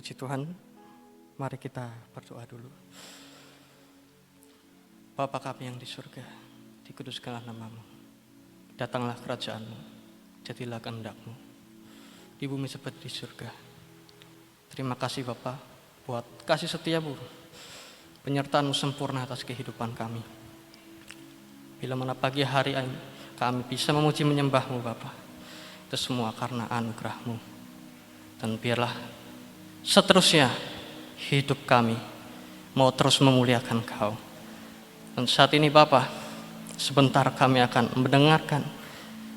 Puji Tuhan, mari kita berdoa dulu. Bapa kami yang di surga, dikuduskanlah namamu. Datanglah kerajaanmu, jadilah kehendak-mu di bumi seperti di surga. Terima kasih Bapa buat kasih setiamu, penyertaan-mu sempurna atas kehidupan kami. Bila mana pagi hari ini kami bisa memuji menyembah-mu Bapa, itu semua karena anugerah-mu. Dan biarlah seterusnya hidup kami mau terus memuliakan Kau. Dan saat ini Bapa, sebentar kami akan mendengarkan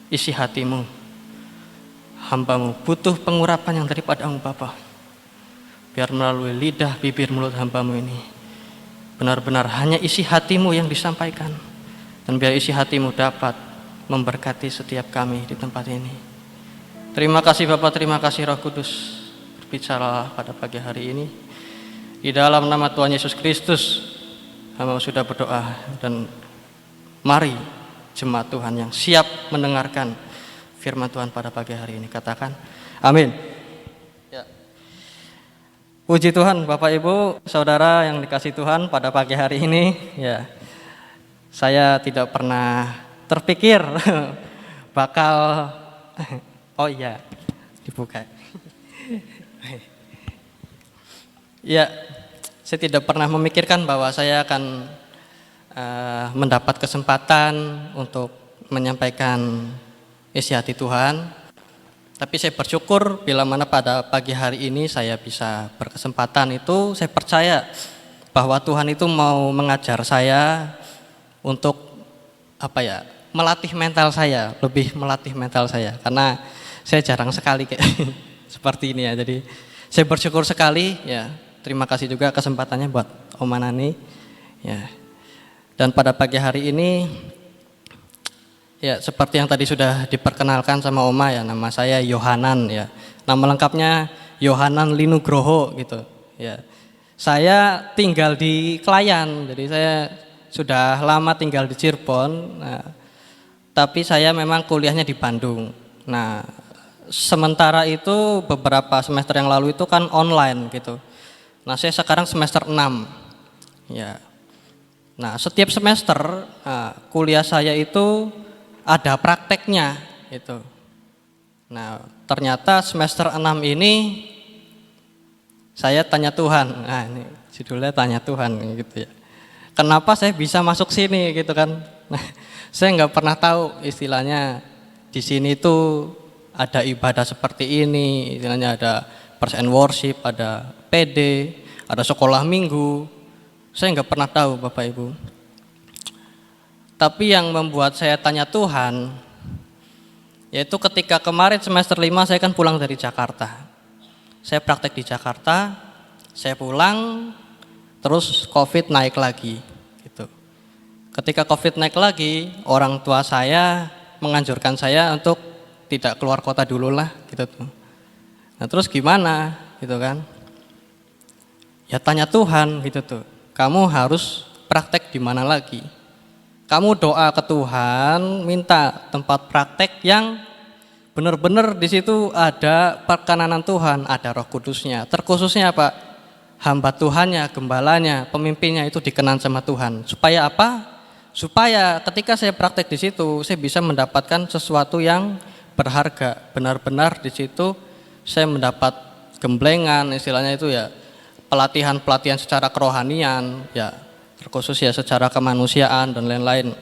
isi hati-Mu. Hamba-Mu butuh pengurapan yang daripada-Mu Bapa. Biar melalui lidah, bibir, mulut hamba-Mu ini benar-benar hanya isi hati-Mu yang disampaikan. Dan biar isi hati-Mu dapat memberkati setiap kami di tempat ini. Terima kasih Bapa, terima kasih Roh Kudus. Berbicara pada pagi hari ini. Di dalam nama Tuhan Yesus Kristus, hamba sudah berdoa, dan mari jemaat Tuhan yang siap mendengarkan firman Tuhan pada pagi hari ini, katakan amin. Ya. Puji Tuhan Bapak Ibu, Saudara yang dikasihi Tuhan, pada pagi hari ini ya, saya tidak pernah terpikir bakal oh iya, dibuka. Ya, saya tidak pernah memikirkan bahwa saya akan mendapat kesempatan untuk menyampaikan isi hati Tuhan. Tapi saya bersyukur bila mana pada pagi hari ini saya bisa berkesempatan itu, saya percaya bahwa Tuhan itu mau mengajar saya untuk melatih mental saya, lebih melatih mental saya, karena saya jarang sekali kayak seperti ini ya. Jadi saya bersyukur sekali ya. Terima kasih juga kesempatannya buat Oma Nani ya. Dan pada pagi hari ini ya, seperti yang tadi sudah diperkenalkan sama Oma ya, nama saya Yohanan ya. Nama lengkapnya Yohanan Linugroho gitu ya. Saya tinggal di Klayan, jadi saya sudah lama tinggal di Cirebon. Nah, tapi saya memang kuliahnya di Bandung. Nah, sementara itu beberapa semester yang lalu itu kan online gitu. Nah, saya sekarang semester 6 ya. Nah, setiap semester kuliah saya itu ada prakteknya gitu. Nah, ternyata semester 6 ini saya tanya Tuhan. Nah, ini judulnya tanya Tuhan gitu ya. Kenapa saya bisa masuk sini gitu kan? Nah, saya nggak pernah tahu istilahnya di sini tuh ada ibadah seperti ini, istilahnya ada praise and worship, ada PD, ada sekolah minggu. Saya nggak pernah tahu Bapak Ibu. Tapi yang membuat saya tanya Tuhan, yaitu ketika kemarin semester 5 saya kan pulang dari Jakarta. Saya praktek di Jakarta, saya pulang, terus COVID naik lagi. Gitu. Ketika COVID naik lagi, orang tua saya menganjurkan saya untuk tidak keluar kota dulu lah, gitu tuh. Nah terus gimana, gitu kan? Ya tanya Tuhan, gitu tuh. Kamu harus praktek di mana lagi? Kamu doa ke Tuhan, minta tempat praktek yang benar-benar di situ ada perkenanan Tuhan, ada Roh Kudusnya. Terkhususnya apa? Hamba Tuhannya, gembalanya, pemimpinnya itu dikenan sama Tuhan. Supaya apa? Supaya ketika saya praktek di situ, saya bisa mendapatkan sesuatu yang berharga. Benar-benar di situ saya mendapat gemblengan, istilahnya itu ya, pelatihan-pelatihan secara kerohanian, ya terkhusus ya secara kemanusiaan dan lain-lain.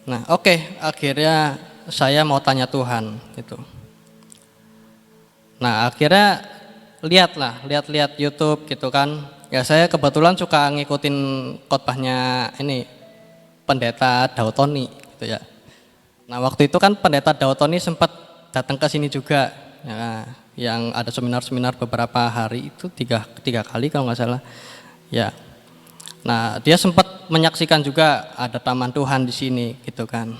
Nah, oke, akhirnya saya mau tanya Tuhan gitu. Nah, akhirnya lihat YouTube gitu kan. Ya saya kebetulan suka ngikutin khotbahnya ini Pendeta Dautoni gitu ya. Nah, waktu itu kan Pendeta Dautoni sempat datang ke sini juga. Ya, yang ada seminar-seminar beberapa hari itu tiga kali kalau nggak salah. Ya. Nah, dia sempat menyaksikan juga ada taman Tuhan di sini gitu kan.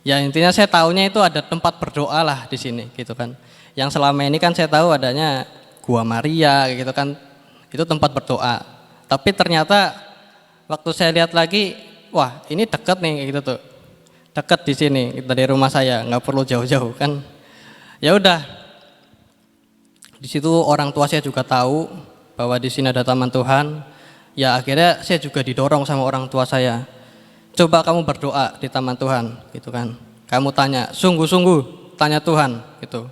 Ya intinya saya tahunya itu ada tempat berdoa lah di sini gitu kan. Yang selama ini kan saya tahu adanya Gua Maria gitu kan. Itu tempat berdoa. Tapi ternyata waktu saya lihat lagi, wah, ini dekat nih gitu tuh. Dekat di sini dari rumah saya, nggak perlu jauh-jauh kan. Ya udah. Di situ orang tua saya juga tahu bahwa di sini ada taman Tuhan. Ya akhirnya saya juga didorong sama orang tua saya. Coba kamu berdoa di taman Tuhan, gitu kan. Kamu tanya, sungguh-sungguh tanya Tuhan, gitu.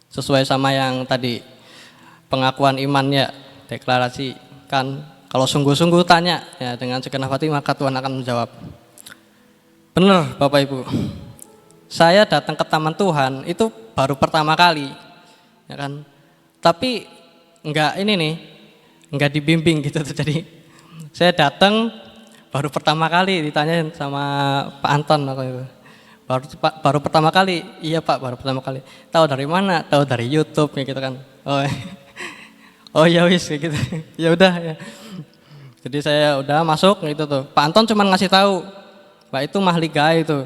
Sesuai sama yang tadi pengakuan iman ya, deklarasi kan. Kalau sungguh-sungguh tanya ya dengan segenap hati maka Tuhan akan menjawab. Benar Bapak Ibu. Saya datang ke taman Tuhan itu baru pertama kali, ya kan. Tapi enggak dibimbing gitu tuh. Jadi saya datang baru pertama kali ditanyain sama Pak Anton waktu itu. Baru pertama kali, iya Pak, baru pertama kali. Tahu dari mana? Tahu dari YouTube kayak gitu kan. Oh ya wis kayak gitu. Ya udah ya. Jadi saya udah masuk gitu tuh. Pak Anton cuma ngasih tahu, Pak itu mahligai itu,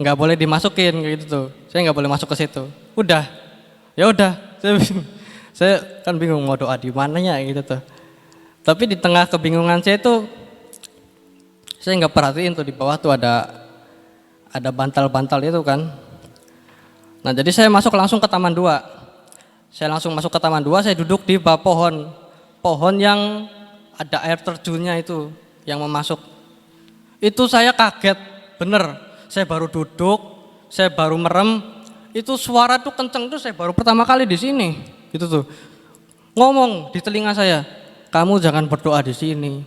nggak boleh dimasukin kayak gitu tuh. Saya nggak boleh masuk ke situ. Udah, ya udah. Saya kan bingung mau doa di mananya gitu tuh. Tapi di tengah kebingungan saya itu, saya nggak perhatiin tuh di bawah tuh ada bantal-bantal itu kan. Nah jadi saya masuk langsung ke taman 2. Saya langsung masuk ke taman 2, saya duduk di bawah pohon yang ada air terjunnya itu yang memasuk. Itu saya kaget, bener. Saya baru duduk, saya baru merem, itu suara tuh kenceng tuh saya baru pertama kali di sini, gitu tuh. Ngomong di telinga saya, kamu jangan berdoa di sini,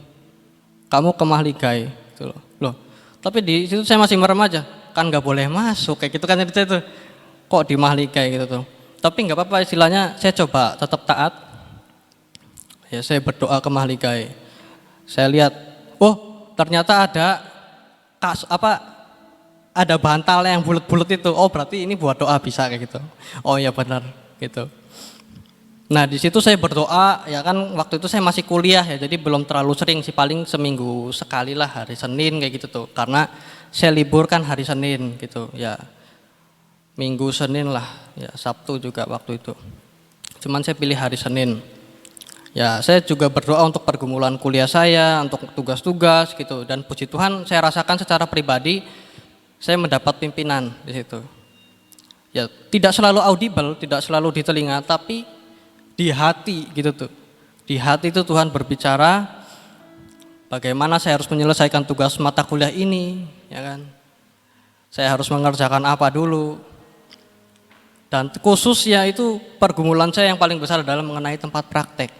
kamu ke mahligai, gitu loh. Tapi di situ saya masih merem aja, kan nggak boleh masuk kayak gitu kan itu. Kok di mahligai gitu tuh. Tapi nggak apa-apa, istilahnya saya coba tetap taat. Ya saya berdoa ke mahligai. Saya lihat, oh ternyata ada bantal yang bulat-bulat itu. Oh berarti ini buat doa bisa kayak gitu. Oh ya benar gitu. Nah di situ saya berdoa, ya kan waktu itu saya masih kuliah ya, jadi belum terlalu sering sih, paling seminggu sekali lah hari Senin kayak gitu tuh. Karena saya libur kan hari Senin gitu ya. Minggu Senin lah, ya Sabtu juga waktu itu. Cuman saya pilih hari Senin. Ya saya juga berdoa untuk pergumulan kuliah saya, untuk tugas-tugas gitu. Dan puji Tuhan saya rasakan secara pribadi, saya mendapat pimpinan di situ. Ya tidak selalu audible, tidak selalu di telinga, tapi di hati gitu tuh. Di hati itu Tuhan berbicara bagaimana saya harus menyelesaikan tugas mata kuliah ini, ya kan. Saya harus mengerjakan apa dulu. Dan khususnya itu pergumulan saya yang paling besar adalah mengenai tempat praktek.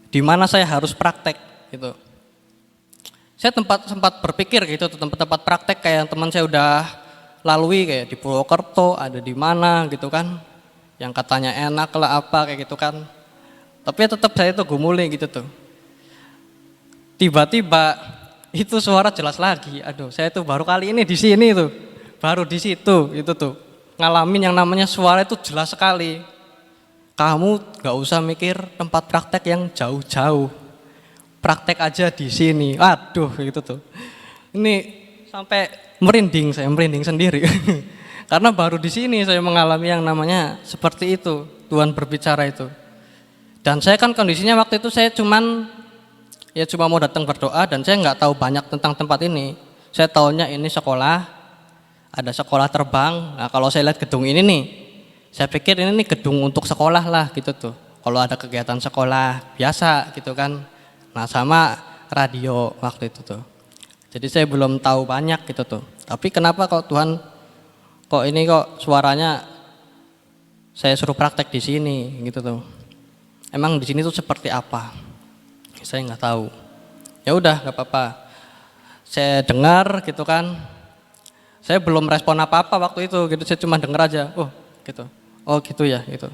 Di mana saya harus praktek gitu. Saya sempat berpikir gitu tempat-tempat praktek kayak yang teman saya udah lalui kayak di Purwokerto, ada di mana gitu kan. Yang katanya enak lah apa kayak gitu kan. Tapi tetap saya itu gumuli gitu tuh. Tiba-tiba itu suara jelas lagi. Aduh, saya tuh baru kali ini di sini tuh. Baru di situ itu tuh. Ngalamin yang namanya suara itu jelas sekali. Kamu gak usah mikir tempat praktek yang jauh-jauh. Praktek aja di sini. Aduh gitu tuh. Ini sampai merinding sendiri. Karena baru di sini saya mengalami yang namanya seperti itu, Tuhan berbicara itu. Dan saya kan kondisinya waktu itu saya cuma mau datang berdoa dan saya nggak tahu banyak tentang tempat ini. Saya tahunya ini sekolah, ada sekolah terbang. Nah kalau saya lihat gedung ini nih, saya pikir ini nih gedung untuk sekolah lah gitu tuh. Kalau ada kegiatan sekolah biasa gitu kan. Nah sama radio waktu itu tuh. Jadi saya belum tahu banyak gitu tuh. Tapi kenapa kok Tuhan ini kok suaranya saya suruh praktek di sini gitu tuh. Emang di sini tuh seperti apa? Saya nggak tahu. Ya udah nggak apa-apa. Saya dengar gitu kan. Saya belum respon apa-apa waktu itu gitu. Saya cuma dengar aja. Oh gitu. Oh gitu ya gitu.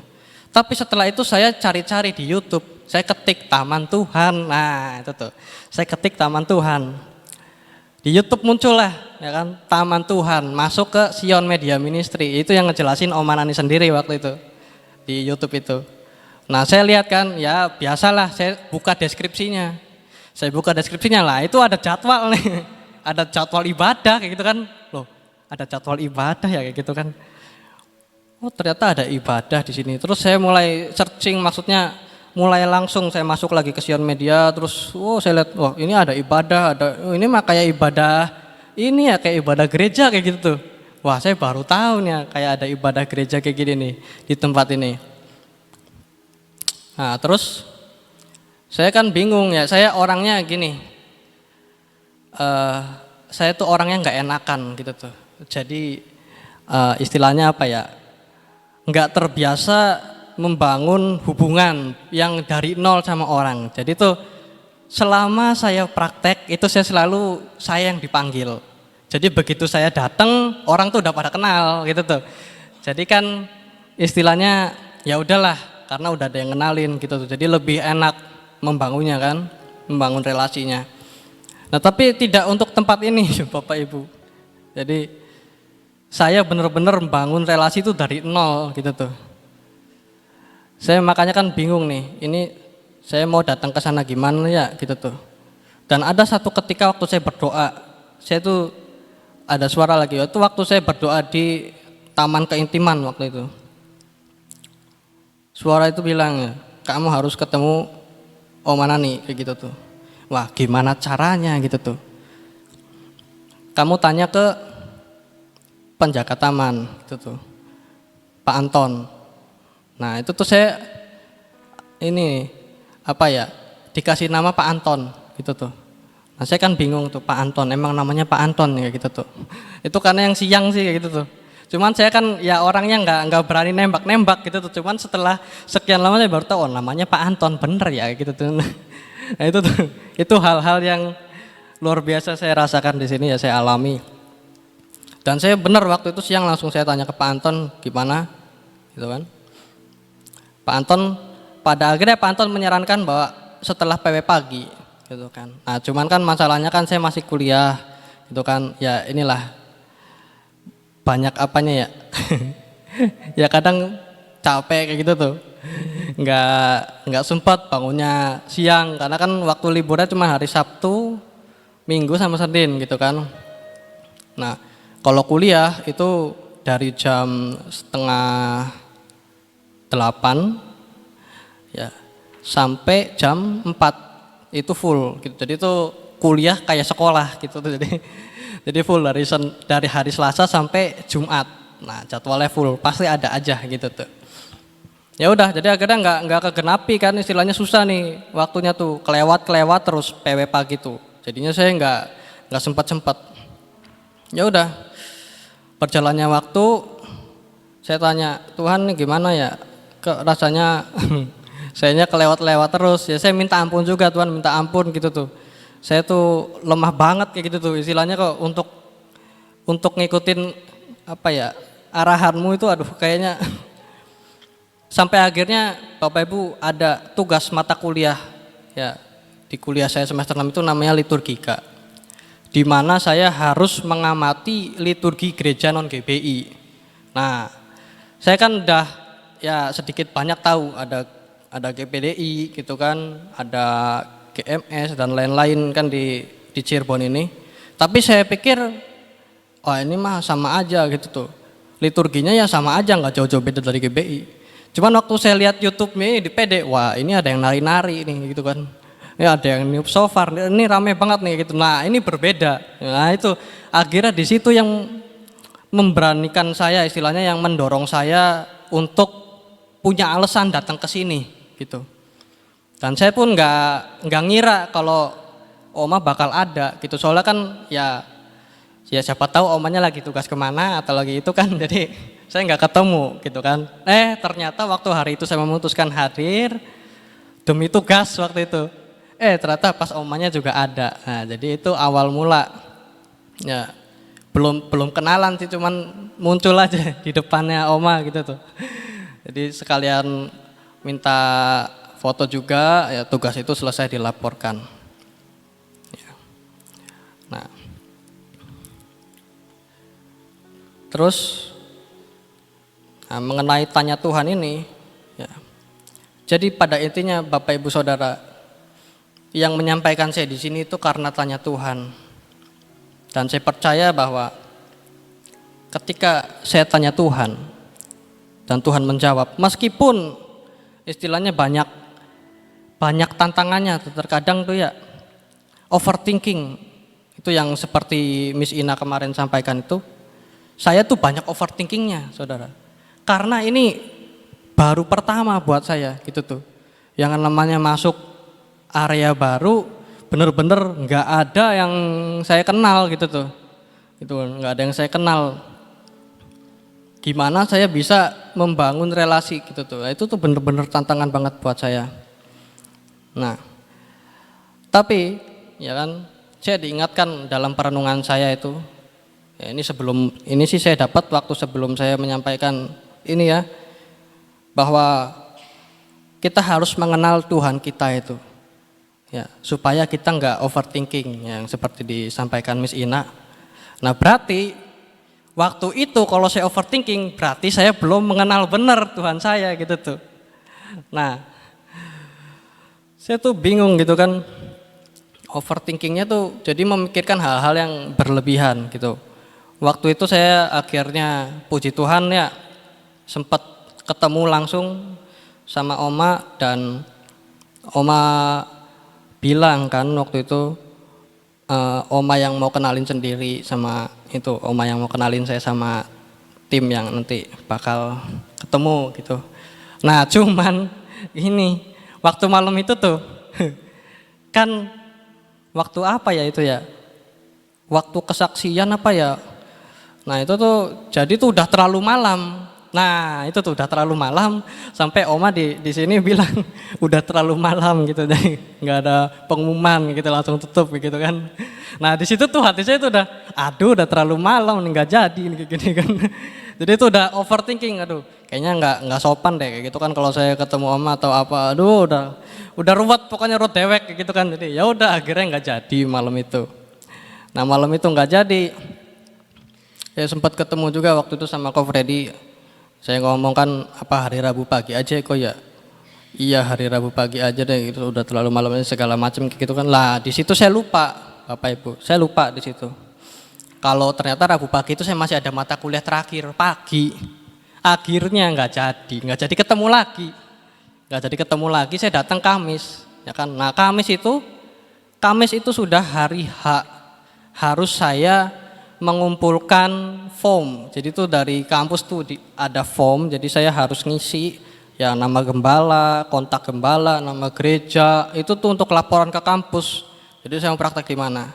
Tapi setelah itu saya cari-cari di YouTube. Saya ketik Taman Tuhan. Nah itu tuh. Saya ketik Taman Tuhan. Di YouTube muncul lah, ya kan, Taman Tuhan, masuk ke Sion Media Ministry, itu yang ngejelasin Om Anani sendiri waktu itu, di YouTube itu. Nah saya lihat kan, ya biasalah, saya buka deskripsinya lah, itu ada jadwal nih, ada jadwal ibadah kayak gitu kan, loh ada jadwal ibadah ya kayak gitu kan. Oh ternyata ada ibadah di sini, terus saya mulai searching, maksudnya mulai langsung saya masuk lagi ke Sion Media, terus saya lihat, wah ini ada ibadah, ini mah kayak ibadah ini ya, kayak ibadah gereja kayak gitu tuh. Wah saya baru tahu nih kayak ada ibadah gereja kayak gini nih di tempat ini. Nah terus saya kan bingung ya, saya orangnya gini, saya tuh orangnya nggak enakan gitu tuh. Jadi istilahnya apa ya, nggak terbiasa membangun hubungan yang dari nol sama orang. Jadi tuh selama saya praktek itu saya yang dipanggil. Jadi begitu saya datang orang tuh udah pada kenal gitu tuh. Jadi kan istilahnya ya udahlah karena udah ada yang kenalin gitu tuh. Jadi lebih enak membangunnya kan, membangun relasinya. Nah tapi tidak untuk tempat ini Bapak Ibu. Jadi saya benar-benar membangun relasi itu dari nol gitu tuh. Saya makanya kan bingung nih, ini saya mau datang ke sana gimana ya gitu tuh. Dan ada satu ketika waktu saya berdoa, saya tuh ada suara lagi, itu waktu saya berdoa di taman keintiman waktu itu. Suara itu bilang, kamu harus ketemu Om Anani kayak gitu tuh. Wah gimana caranya gitu tuh. Kamu tanya ke penjaga taman gitu tuh, Pak Anton. Nah itu tuh saya ini apa ya, dikasih nama Pak Anton gitu tuh. Nah saya kan bingung tuh, Pak Anton emang namanya Pak Anton kayak gitu tuh. Itu karena yang siang sih kayak gitu tuh. Cuman saya kan ya orangnya nggak berani nembak gitu tuh. Cuman setelah sekian lama saya baru tahu oh namanya Pak Anton, bener ya kayak gitu tuh. Nah itu tuh, itu hal-hal yang luar biasa saya rasakan di sini ya, saya alami. Dan saya benar waktu itu siang langsung saya tanya ke Pak Anton gimana gitu kan. Pak Anton, pada akhirnya Pak Anton menyarankan bahwa setelah PW pagi gitu kan. Nah cuman kan masalahnya kan saya masih kuliah gitu kan, ya inilah banyak apanya ya. Ya kadang capek kayak gitu tuh, nggak sempat bangunnya siang karena kan waktu liburnya cuma hari Sabtu, Minggu sama Senin gitu kan. Nah kalau kuliah itu dari jam 7:30 ya sampai jam 4 itu full gitu. Jadi itu kuliah kayak sekolah gitu tuh. Jadi full dari hari Selasa sampai Jumat. Nah jadwalnya full, pasti ada aja gitu tuh. Ya udah, jadi akhirnya nggak kegenapi kan, istilahnya susah nih waktunya tuh, kelewat terus PW pagi tuh. Jadinya saya nggak sempat. Ya udah, berjalannya waktu saya tanya Tuhan nih gimana ya, rasanya sayanya kelewat terus. Ya saya minta ampun juga, Tuhan minta ampun gitu tuh. Saya tuh lemah banget kayak gitu tuh, istilahnya kok untuk ngikutin apa ya arahanmu itu, aduh kayaknya. Sampai akhirnya Bapak Ibu ada tugas mata kuliah ya di kuliah saya semester 6 itu namanya liturgika, di mana saya harus mengamati liturgi gereja non GBI. Nah saya kan udah ya sedikit banyak tahu ada GPDI gitu kan, ada GMS dan lain-lain kan di Cirebon ini. Tapi saya pikir oh ini mah sama aja gitu tuh, liturginya ya sama aja, nggak jauh-jauh beda dari GBI. Cuman waktu saya lihat YouTube-nya di PD, wah ini ada yang nari-nari nih gitu kan. Ya ada yang niup shofar, ini rame banget nih gitu. Nah ini berbeda. Nah itu akhirnya di situ yang memberanikan saya, istilahnya yang mendorong saya untuk punya alasan datang ke sini gitu. Dan saya pun nggak ngira kalau Oma bakal ada gitu. Soalnya kan ya siapa tahu omanya lagi tugas kemana atau lagi itu kan, jadi saya nggak ketemu gitu kan. Ternyata waktu hari itu saya memutuskan hadir demi tugas waktu itu. Ternyata pas omanya juga ada. Nah jadi itu awal mula. Ya belum kenalan sih, cuman muncul aja di depannya oma gitu tuh. Jadi sekalian minta foto juga, ya tugas itu selesai dilaporkan. Ya. Nah. Terus mengenai tanya Tuhan ini, ya. Jadi pada intinya Bapak Ibu Saudara, yang menyampaikan saya di sini itu karena tanya Tuhan. Dan saya percaya bahwa ketika saya tanya Tuhan dan Tuhan menjawab, meskipun istilahnya banyak tantangannya, terkadang tuh ya overthinking, itu yang seperti Miss Ina kemarin sampaikan itu. Saya tuh banyak overthinkingnya saudara, karena ini baru pertama buat saya gitu tuh. yang namanya masuk area baru, bener-bener nggak ada yang saya kenal gitu tuh. Itu nggak ada yang saya kenal. Gimana saya bisa membangun relasi gitu tuh. Itu tuh bener-bener tantangan banget buat saya. Nah, tapi ya kan saya diingatkan dalam perenungan saya itu, ya ini sih saya dapat waktu sebelum saya menyampaikan ini ya, bahwa kita harus mengenal Tuhan kita itu, ya supaya kita nggak overthinking yang seperti disampaikan Miss Ina. Nah berarti waktu itu kalau saya overthinking berarti saya belum mengenal benar Tuhan saya gitu tuh. Nah saya tuh bingung gitu kan, overthinkingnya tuh jadi memikirkan hal-hal yang berlebihan gitu. Waktu itu saya akhirnya puji Tuhan ya sempat ketemu langsung sama Oma, dan Oma bilang kan waktu itu Oma yang mau kenalin sendiri sama itu, Oma yang mau kenalin saya sama tim yang nanti bakal ketemu gitu. Nah cuman ini waktu malam itu tuh kan waktu apa ya itu ya, waktu kesaksian apa ya. Nah itu tuh jadi tuh udah terlalu malam. Nah itu tuh udah terlalu malam sampai Oma di sini bilang udah terlalu malam gitu, jadi nggak ada pengumuman gitu langsung tutup gitu kan. Nah di situ tuh hati saya tuh udah terlalu malam nggak jadi gini kan. Jadi itu udah overthinking, aduh kayaknya nggak sopan deh kayak gitu kan kalau saya ketemu Oma atau apa, aduh udah ruwet pokoknya, ruwet dewek kayak gitu kan. Jadi ya udah akhirnya nggak jadi malam itu. Nah malam itu nggak jadi. Ya sempat ketemu juga waktu itu sama Ko Freddy. Saya ngomong kan apa hari Rabu pagi aja kok ya. Iya hari Rabu pagi aja deh, itu udah terlalu malam segala macam gitu kan. Lah di situ saya lupa Bapak Ibu, saya lupa di situ. Kalau ternyata Rabu pagi itu saya masih ada mata kuliah terakhir pagi. Akhirnya nggak jadi ketemu lagi. Saya datang Kamis, ya kan. Nah Kamis itu sudah hari H, harus saya mengumpulkan form. Jadi itu dari kampus tuh ada form, jadi saya harus ngisi ya nama gembala, kontak gembala, nama gereja, itu tuh untuk laporan ke kampus. Jadi saya mau praktek di mana.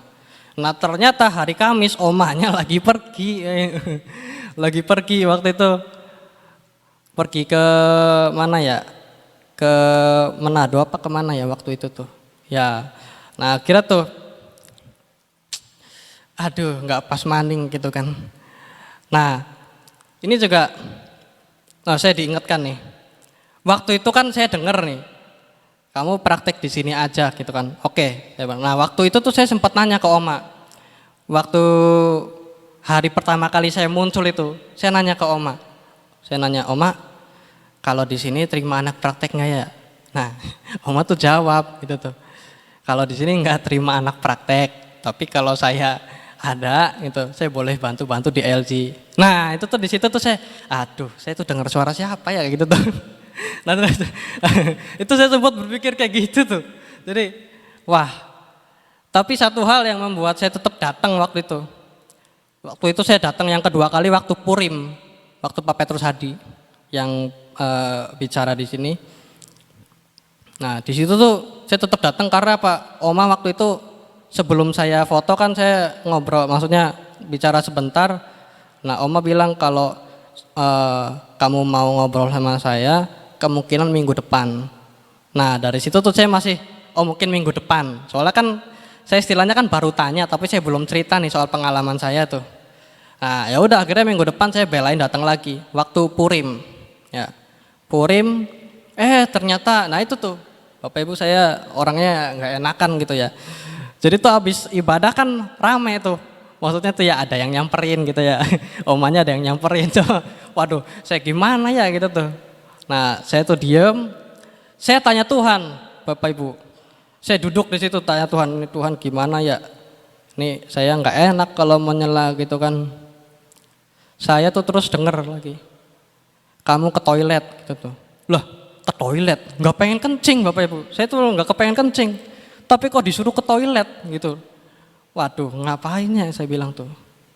Nah ternyata hari Kamis omanya lagi pergi waktu itu, pergi ke mana ya, ke Manado apa kemana ya waktu itu tuh ya. Nah kira tuh aduh nggak pas maning gitu kan. Nah ini juga saya diingatkan nih, waktu itu kan saya dengar nih kamu praktek di sini aja gitu kan. Oke, nah waktu itu tuh saya sempat nanya ke Oma. Waktu hari pertama kali saya muncul itu, saya nanya ke Oma. Saya nanya, Oma, kalau di sini terima anak praktek nggak ya? Nah, Oma tuh jawab gitu tuh. Kalau di sini nggak terima anak praktek, tapi kalau saya ada gitu, saya boleh bantu di LG. Nah, itu tuh di situ tuh saya tuh dengar suara siapa ya gitu tuh. Nah, itu saya sempat berpikir kayak gitu tuh. Jadi, wah. Tapi satu hal yang membuat saya tetap datang waktu itu. Waktu itu saya datang yang kedua kali waktu Purim, waktu Pak Petrus Hadi yang bicara di sini. Nah, di situ tuh saya tetap datang karena apa? Oma waktu itu sebelum saya foto kan saya ngobrol, maksudnya bicara sebentar. Nah, Oma bilang kalau kamu mau ngobrol sama saya, kemungkinan minggu depan. Nah dari situ tuh saya masih mungkin minggu depan. Soalnya kan saya istilahnya kan baru tanya, tapi saya belum cerita nih soal pengalaman saya tuh. Nah ya udah akhirnya minggu depan saya belain datang lagi waktu Purim. Ya Purim, ternyata, nah itu tuh Bapak Ibu saya orangnya nggak enakan gitu ya. Jadi tuh habis ibadah kan rame tuh. Maksudnya tuh ya ada yang nyamperin gitu ya. Omanya ada yang nyamperin tuh. Waduh, saya gimana ya gitu tuh. Nah, saya tuh diem. Saya tanya Tuhan, Bapak Ibu. Saya duduk di situ tanya Tuhan, ini Tuhan gimana ya? Nih saya nggak enak kalau menyela gitu kan. Saya tuh terus denger lagi. Kamu ke toilet gitu tuh. Lah, ke toilet? Nggak pengen kencing Bapak Ibu. Saya tuh nggak kepengen kencing. Tapi kok disuruh ke toilet gitu. Waduh, ngapain ya saya bilang tuh.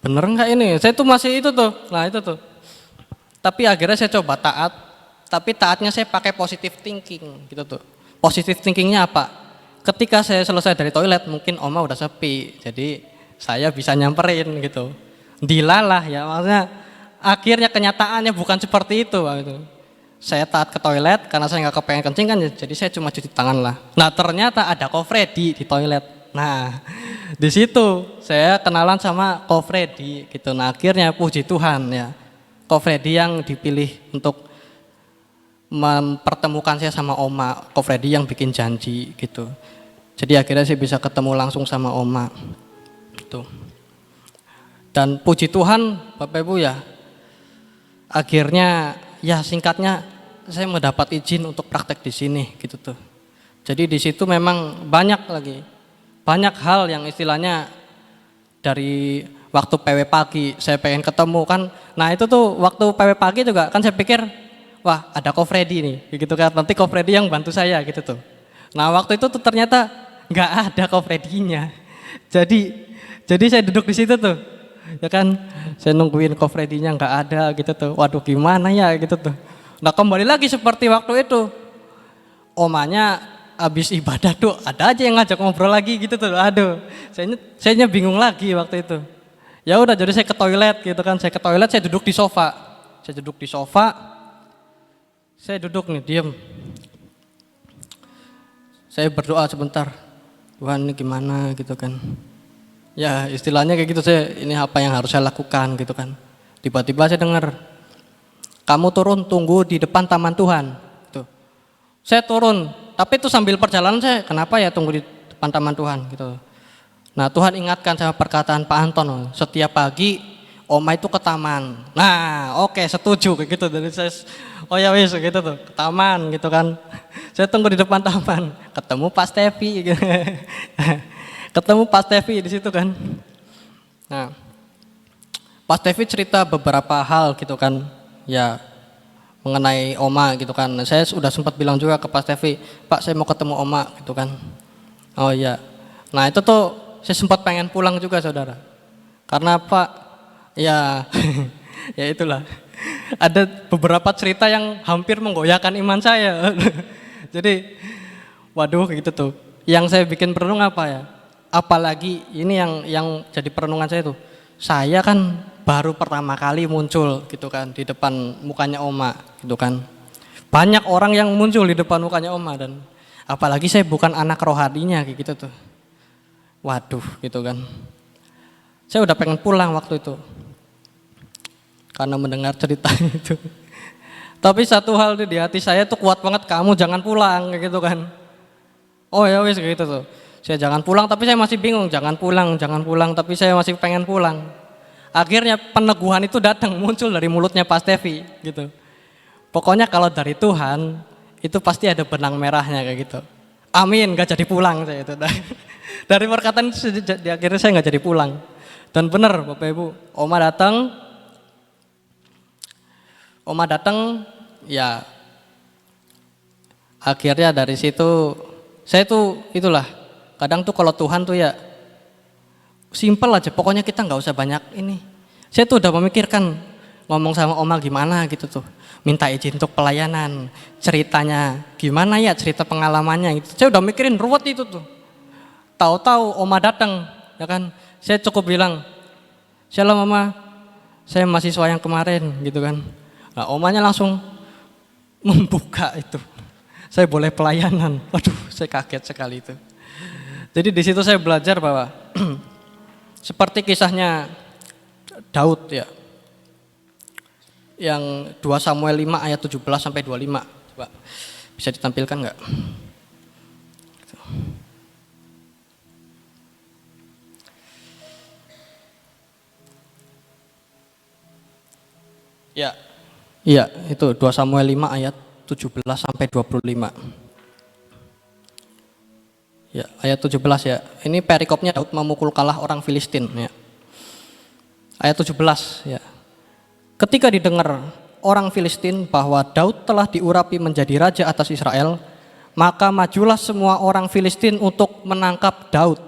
Bener nggak ini? Saya tuh masih itu tuh. Nah itu tuh. Tapi akhirnya saya coba taat. Tapi taatnya saya pakai positive thinking gitu tuh. Positive thinkingnya apa? Ketika saya selesai dari toilet, mungkin oma udah sepi, jadi saya bisa nyamperin gitu. Dilalah ya, maksudnya akhirnya kenyataannya bukan seperti itu gitu. Saya taat ke toilet karena saya nggak kepengen kencing kan, jadi saya cuma cuci tangan lah. Nah ternyata ada Ko Freddy di toilet. Nah di situ saya kenalan sama Ko Freddy gitu. Nah akhirnya puji Tuhan ya, Ko Freddy yang dipilih untuk mempertemukan saya sama oma. Ko Freddy yang bikin janji gitu. Jadi akhirnya saya bisa ketemu langsung sama oma gitu. Dan puji Tuhan Bapak Ibu ya, akhirnya ya singkatnya saya mendapat izin untuk praktek di sini gitu tuh. Jadi di situ memang banyak hal yang istilahnya dari waktu PW pagi saya pengen ketemu kan. Nah itu tuh waktu PW pagi juga kan saya pikir wah ada Ko Freddy nih gitu kan, nanti Ko Freddy yang bantu saya gitu tuh. Nah waktu itu tuh ternyata nggak ada Ko Freddy-nya. Jadi saya duduk di situ tuh. Ya kan, saya nungguin Ko Freddy-nya nggak ada gitu tuh. Waduh gimana ya gitu tuh. Nah kembali lagi seperti waktu itu, omanya habis ibadah tuh ada aja yang ngajak ngobrol lagi gitu tuh. Aduh, saya bingung lagi waktu itu. Ya udah jadi saya ke toilet gitu kan. Saya ke toilet, saya duduk di sofa. Saya duduk nih diem. Saya berdoa sebentar. Tuhan ini gimana gitu kan. Ya istilahnya kayak gitu, ini apa yang harus saya lakukan gitu kan. Tiba-tiba saya dengar, kamu turun tunggu di depan taman Tuhan. Gitu. Saya turun, tapi itu sambil perjalanan saya, kenapa ya tunggu di depan taman Tuhan gitu. Nah Tuhan ingatkan sama perkataan Pak Anton, setiap pagi oma itu ke taman. Nah oke, setuju kayak gitu. Jadi saya, oh ya wis gitu tuh, ke taman gitu kan. Saya tunggu di depan taman, ketemu Pak Stevi gitu. Ketemu Pak Stevi di situ kan. Nah, Pak Stevi cerita beberapa hal gitu kan, ya mengenai oma gitu kan. Saya sudah sempat bilang juga ke Pak Stevi, Pak saya mau ketemu oma gitu kan. Oh iya. Nah itu tuh saya sempat pengen pulang juga saudara. Karena Pak, ya, ya itulah. Ada beberapa cerita yang hampir menggoyahkan iman saya. Jadi, waduh gitu tuh. Yang saya bikin perenung apa ya? Apalagi ini yang jadi perenungan saya tuh, saya kan baru pertama kali muncul gitu kan di depan mukanya oma gitu kan. Banyak orang yang muncul di depan mukanya oma dan apalagi saya bukan anak rohaninya kayak gitu tuh. Waduh gitu kan. Saya udah pengen pulang waktu itu karena mendengar cerita itu. Tapi satu hal di hati saya tuh kuat banget, kamu jangan pulang kayak gitu kan. Oh ya wis kayak gitu tuh. Saya jangan pulang, tapi saya masih bingung, jangan pulang, tapi saya masih pengen pulang. Akhirnya peneguhan itu datang, muncul dari mulutnya Pak Stevi gitu. Pokoknya kalau dari Tuhan, itu pasti ada benang merahnya kayak gitu. Amin, gak jadi pulang saya itu. Dari perkataan itu di akhirnya saya gak jadi pulang. Dan benar Bapak Ibu, Oma datang, ya akhirnya dari situ, saya tuh itulah. Kadang tuh kalau Tuhan tuh ya simpel aja, pokoknya kita nggak usah banyak ini. Saya tuh udah memikirkan ngomong sama oma gimana gitu tuh, minta izin untuk pelayanan, ceritanya gimana ya, cerita pengalamannya gitu. Saya udah mikirin ruwet itu tuh. Tahu-tahu oma datang, ya kan? Saya cukup bilang, "Shalom mama, saya mahasiswa yang kemarin," gitu kan. Nah, omanya langsung membuka itu. Saya boleh pelayanan. Waduh, saya kaget sekali itu. Jadi di situ saya belajar bahwa seperti kisahnya Daud ya, yang 2 Samuel 5 ayat 17 sampai 25. Coba bisa ditampilkan enggak? Ya. Iya, itu 2 Samuel 5 ayat 17 sampai 25. Ya, ayat 17 ya. Ini perikopnya Daud memukul kalah orang Filistin ya. Ayat 17 ya. Ketika didengar orang Filistin bahwa Daud telah diurapi menjadi raja atas Israel, maka majulah semua orang Filistin untuk menangkap Daud.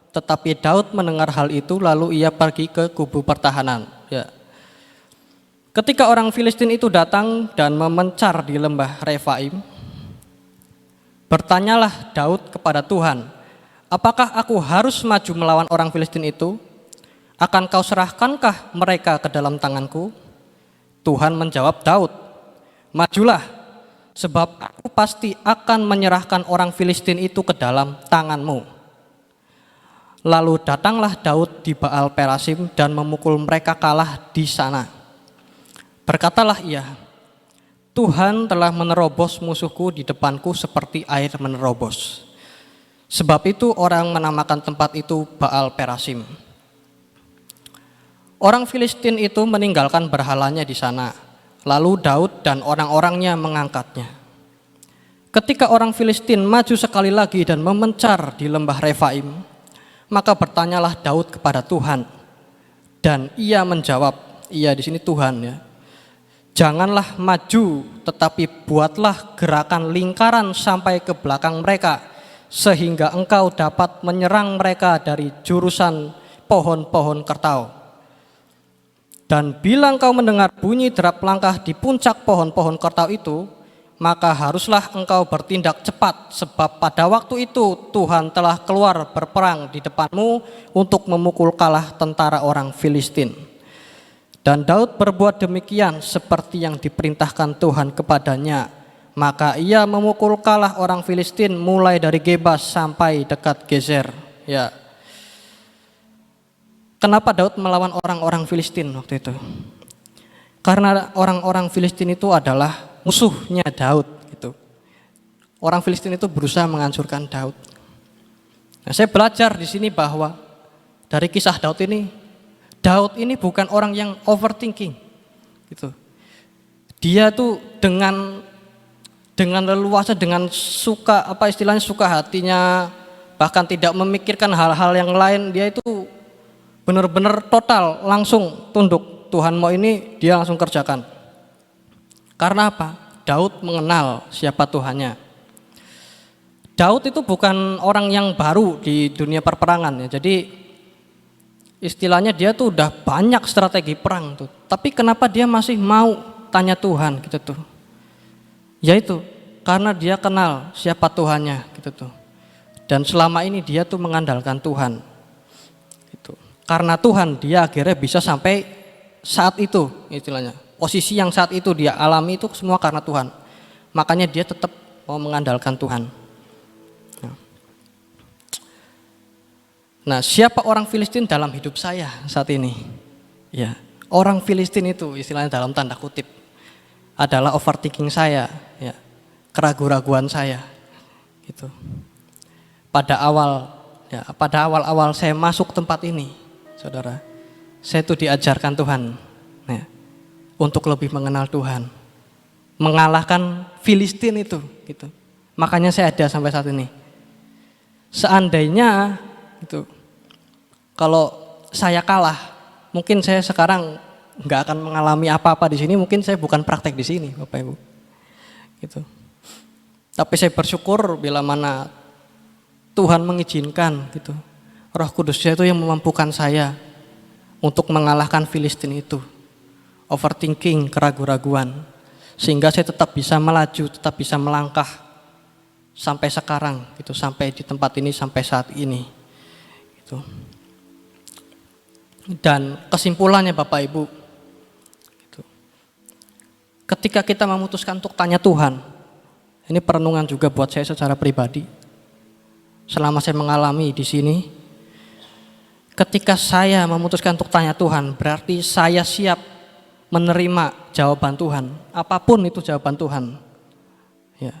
Tetapi Daud mendengar hal itu lalu ia pergi ke kubu pertahanan ya. Ketika orang Filistin itu datang dan memencar di lembah Refaim, Bertanyalah Daud kepada Tuhan, apakah aku harus maju melawan orang Filistin itu? Akan kau serahkankah mereka ke dalam tanganku? Tuhan menjawab Daud, majulah, sebab aku pasti akan menyerahkan orang Filistin itu ke dalam tanganmu. Lalu datanglah Daud di Baal Perasim dan memukul mereka kalah di sana. Berkatalah ia, Tuhan telah menerobos musuhku di depanku seperti air menerobos. Sebab itu orang menamakan tempat itu Baal Perasim. Orang Filistin itu meninggalkan berhalanya di sana. Lalu Daud dan orang-orangnya mengangkatnya. Ketika orang Filistin maju sekali lagi dan memencar di lembah Refaim, maka bertanyalah Daud kepada Tuhan. Dan ia menjawab, ia di sini Tuhan ya. Janganlah maju, tetapi buatlah gerakan lingkaran sampai ke belakang mereka, sehingga engkau dapat menyerang mereka dari jurusan pohon-pohon kertau. Dan bila engkau mendengar bunyi derap langkah di puncak pohon-pohon kertau itu, maka haruslah engkau bertindak cepat, sebab pada waktu itu Tuhan telah keluar berperang di depanmu untuk memukul kalah tentara orang Filistin. Dan Daud berbuat demikian seperti yang diperintahkan Tuhan kepadanya. Maka ia memukul kalah orang Filistin mulai dari Gebas sampai dekat Gezer. Ya. Kenapa Daud melawan orang-orang Filistin waktu itu? Karena orang-orang Filistin itu adalah musuhnya Daud. Gitu. Orang Filistin itu berusaha menghancurkan Daud. Nah, saya belajar di sini bahwa dari kisah Daud ini bukan orang yang overthinking, gitu. Dia tuh dengan leluasa, dengan suka suka hatinya, bahkan tidak memikirkan hal-hal yang lain. Dia itu benar-benar total, langsung tunduk. Tuhan mau ini, dia langsung kerjakan. Karena apa? Daud mengenal siapa Tuhannya. Daud itu bukan orang yang baru di dunia perperangan ya. Jadi istilahnya dia tuh udah banyak strategi perang tuh. Tapi kenapa dia masih mau tanya Tuhan gitu tuh? Yaitu karena dia kenal siapa Tuhannya gitu tuh. Dan selama ini dia tuh mengandalkan Tuhan. Gitu. Karena Tuhan dia akhirnya bisa sampai saat itu istilahnya. Posisi yang saat itu dia alami itu semua karena Tuhan. Makanya dia tetap mau mengandalkan Tuhan. Nah, siapa orang Filistin dalam hidup saya saat ini? Ya, orang Filistin itu istilahnya dalam tanda kutip adalah overthinking saya, ya, keraguan-raguan saya, gitu. Pada awal saya masuk tempat ini, saudara, saya itu diajarkan Tuhan, ya, untuk lebih mengenal Tuhan, mengalahkan Filistin itu, gitu. Makanya saya ada sampai saat ini. Seandainya itu kalau saya kalah, mungkin saya sekarang nggak akan mengalami apa-apa di sini. Mungkin saya bukan praktek di sini, Bapak Ibu. Gitu. Tapi saya bersyukur bila mana Tuhan mengizinkan, gitu. Roh Kudusnya itu yang memampukan saya untuk mengalahkan Filistin itu, overthinking, keraguan-raguan, sehingga saya tetap bisa melaju, tetap bisa melangkah sampai sekarang, gitu, sampai di tempat ini, sampai saat ini. Gitu. Dan kesimpulannya Bapak Ibu, gitu. Ketika kita memutuskan untuk tanya Tuhan, ini perenungan juga buat saya secara pribadi. Selama saya mengalami di sini, ketika saya memutuskan untuk tanya Tuhan, berarti saya siap menerima jawaban Tuhan, apapun itu jawaban Tuhan. Ya.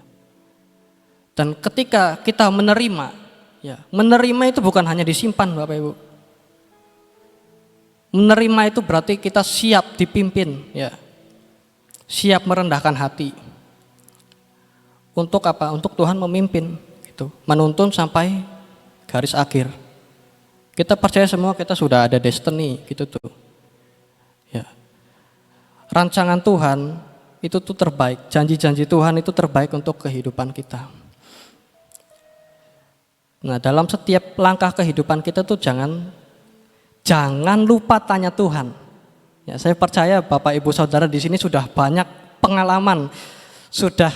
Dan ketika kita menerima, ya, menerima itu bukan hanya disimpan Bapak Ibu. Menerima itu berarti kita siap dipimpin, ya. Siap merendahkan hati. Untuk apa? Untuk Tuhan memimpin, gitu. Menuntun sampai garis akhir. Kita percaya semua kita sudah ada destiny, gitu tuh. Ya. Rancangan Tuhan itu tuh terbaik, janji-janji Tuhan itu terbaik untuk kehidupan kita. Nah, dalam setiap langkah kehidupan kita tuh jangan lupa tanya Tuhan. Ya, saya percaya Bapak Ibu Saudara di sini sudah banyak pengalaman, sudah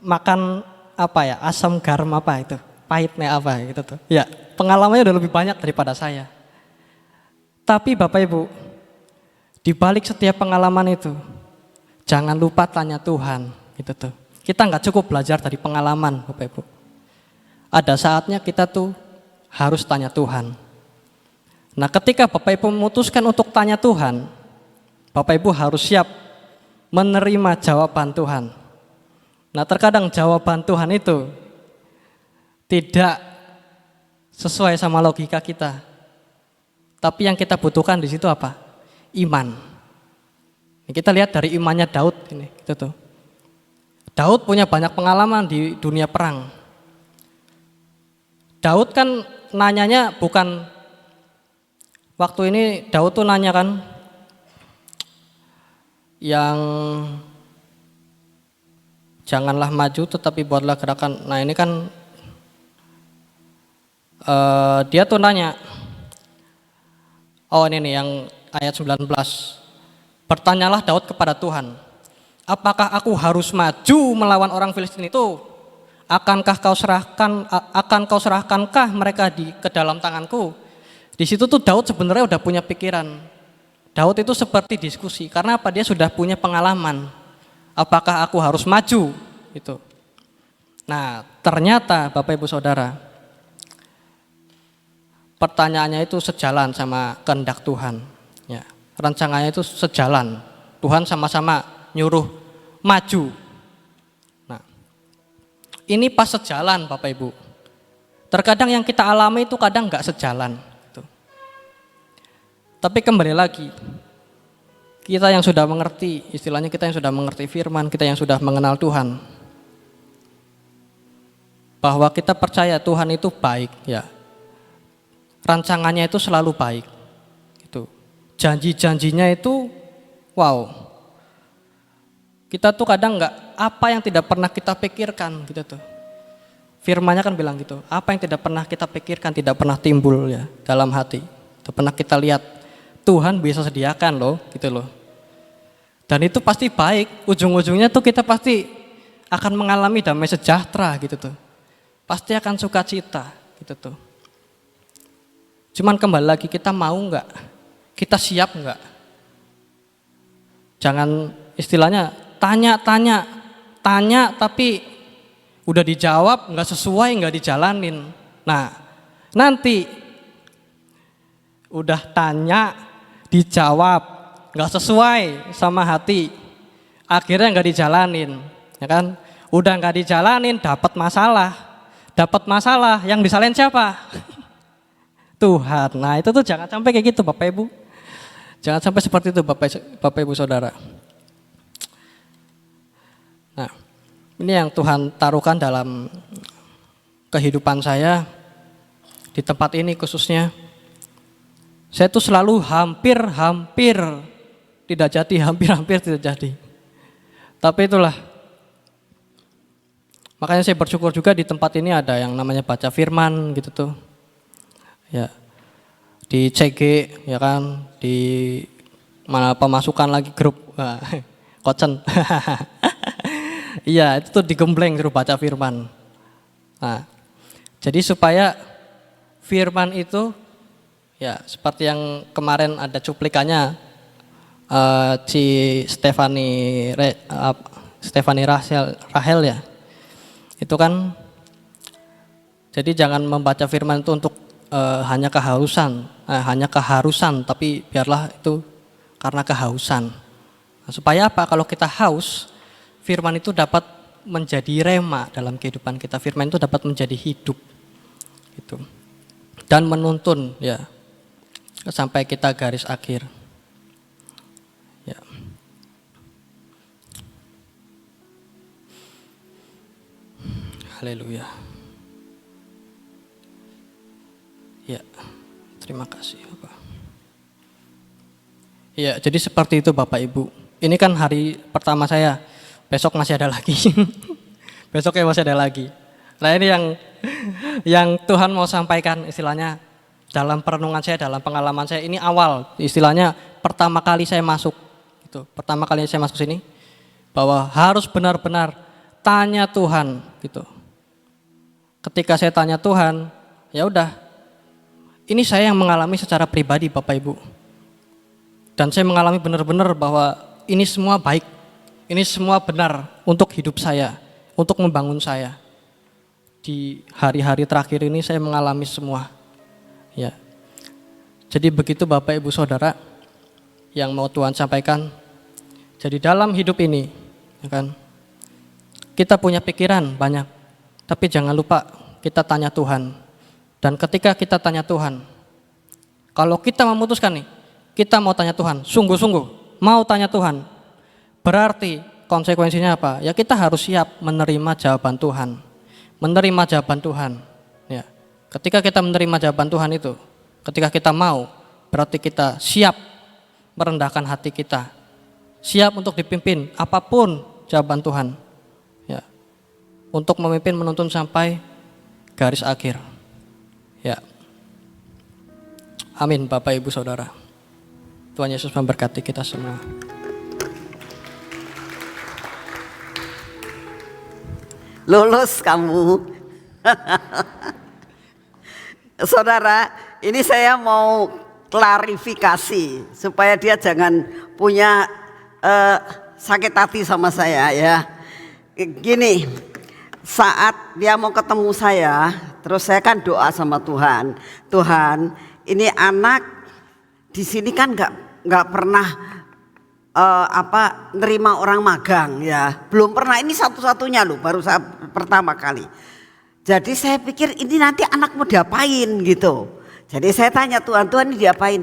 makan apa ya, asam garam apa itu, pahitnya apa gitu tuh. Ya, pengalamannya udah lebih banyak daripada saya. Tapi Bapak Ibu, di balik setiap pengalaman itu, jangan lupa tanya Tuhan gitu tuh. Kita nggak cukup belajar dari pengalaman Bapak Ibu. Ada saatnya kita tuh harus tanya Tuhan. Nah, ketika Bapak Ibu memutuskan untuk tanya Tuhan, Bapak Ibu harus siap menerima jawaban Tuhan. Nah, terkadang jawaban Tuhan itu tidak sesuai sama logika kita. Tapi yang kita butuhkan di situ apa? Iman. Kita lihat dari imannya Daud ini, gitu tuh. Daud punya banyak pengalaman di dunia perang. Daud kan nanyanya bukan, waktu ini Daud tuh nanya kan, yang janganlah maju tetapi buatlah gerakan. Nah ini kan dia tuh nanya, oh ini nih yang ayat 19. Bertanyalah Daud kepada Tuhan, apakah aku harus maju melawan orang Filistin itu? Akankah kau serahkankah mereka ke dalam tanganku? Di situ tuh Daud sebenarnya udah punya pikiran. Daud itu seperti diskusi, karena apa? Dia sudah punya pengalaman. Apakah aku harus maju? Itu. Nah, ternyata Bapak Ibu Saudara, pertanyaannya itu sejalan sama kehendak Tuhan. Ya, rancangannya itu sejalan. Tuhan sama-sama nyuruh maju. Nah, ini pas sejalan Bapak Ibu. Terkadang yang kita alami itu kadang nggak sejalan. Gitu. Tapi kembali lagi, kita yang sudah mengerti, istilahnya kita yang sudah mengerti firman, kita yang sudah mengenal Tuhan, bahwa kita percaya Tuhan itu baik, ya. Rancangannya itu selalu baik. Gitu. Janji-janjinya itu, wow. Kita tuh kadang nggak, apa yang tidak pernah kita pikirkan, gitu tuh. Firmannya kan bilang gitu, apa yang tidak pernah kita pikirkan, tidak pernah timbul ya dalam hati. Tidak pernah kita lihat, Tuhan bisa sediakan loh, gitu loh. Dan itu pasti baik, ujung-ujungnya tuh kita pasti akan mengalami damai sejahtera gitu tuh. Pasti akan sukacita gitu tuh. Cuman kembali lagi, kita mau nggak? Kita siap nggak? Jangan istilahnya tanya tapi udah dijawab nggak sesuai, nggak dijalanin. Nah, nanti udah tanya dijawab nggak sesuai sama hati, akhirnya nggak dijalanin, ya kan? Udah nggak dijalanin, dapat masalah, yang disalahin siapa? Tuhan. Nah itu tuh jangan sampai kayak gitu Bapak Ibu, jangan sampai seperti itu Bapak Ibu Saudara. Nah ini yang Tuhan taruhkan dalam kehidupan saya di tempat ini khususnya. Saya tuh selalu hampir tidak jadi, hampir tidak jadi. Tapi itulah, makanya saya bersyukur juga di tempat ini ada yang namanya baca firman gitu tuh. Ya, di CG ya kan, di mana pemasukan lagi grup Kocen. Iya, itu tuh digembleng suruh baca firman. Nah, jadi supaya firman itu ya seperti yang kemarin ada cuplikannya, Stephanie Rahel ya, itu kan, jadi jangan membaca firman itu untuk hanya keharusan, tapi biarlah itu karena kehausan. Nah, supaya apa? Kalau kita haus, firman itu dapat menjadi rema dalam kehidupan kita. Firman itu dapat menjadi hidup, gitu, dan menuntun ya sampai kita garis akhir. Ya. Haleluya. Ya, terima kasih Bapak. Ya, jadi seperti itu Bapak Ibu. Ini kan hari pertama saya, besok masih ada lagi. Besoknya masih ada lagi. Nah ini yang Tuhan mau sampaikan istilahnya dalam perenungan saya, dalam pengalaman saya. Ini awal, istilahnya pertama kali saya masuk. Gitu. Pertama kali saya masuk sini, bahwa harus benar-benar tanya Tuhan. Gitu. ketika saya tanya Tuhan, ya udah, ini saya yang mengalami secara pribadi Bapak Ibu. Dan saya mengalami benar-benar bahwa ini semua baik, ini semua benar untuk hidup saya, untuk membangun saya. Di hari-hari terakhir ini saya mengalami semua. Ya. Jadi begitu Bapak Ibu Saudara yang mau Tuhan sampaikan. Jadi dalam hidup ini, ya kan, kita punya pikiran banyak, tapi jangan lupa kita tanya Tuhan. Dan ketika kita tanya Tuhan, kalau kita memutuskan nih, kita mau tanya Tuhan, sungguh-sungguh mau tanya Tuhan, berarti konsekuensinya apa? Ya kita harus siap menerima jawaban Tuhan, menerima jawaban Tuhan. Ya, ketika kita menerima jawaban Tuhan itu, ketika kita mau, berarti kita siap merendahkan hati kita, siap untuk dipimpin apapun jawaban Tuhan, ya, untuk memimpin menuntun sampai garis akhir. Ya, amin Bapak Ibu Saudara. Tuhan Yesus memberkati kita semua. Lulus kamu. Saudara, ini saya mau klarifikasi supaya dia jangan punya sakit hati sama saya ya. Gini, saat dia mau ketemu saya, terus saya kan doa sama Tuhan. Tuhan, ini anak di sini kan nggak pernah nerima orang magang ya, belum pernah, ini satu-satunya loh, baru saya pertama kali. Jadi saya pikir ini nanti anak mau diapain gitu. Jadi saya tanya Tuhan, Tuhan ini diapain?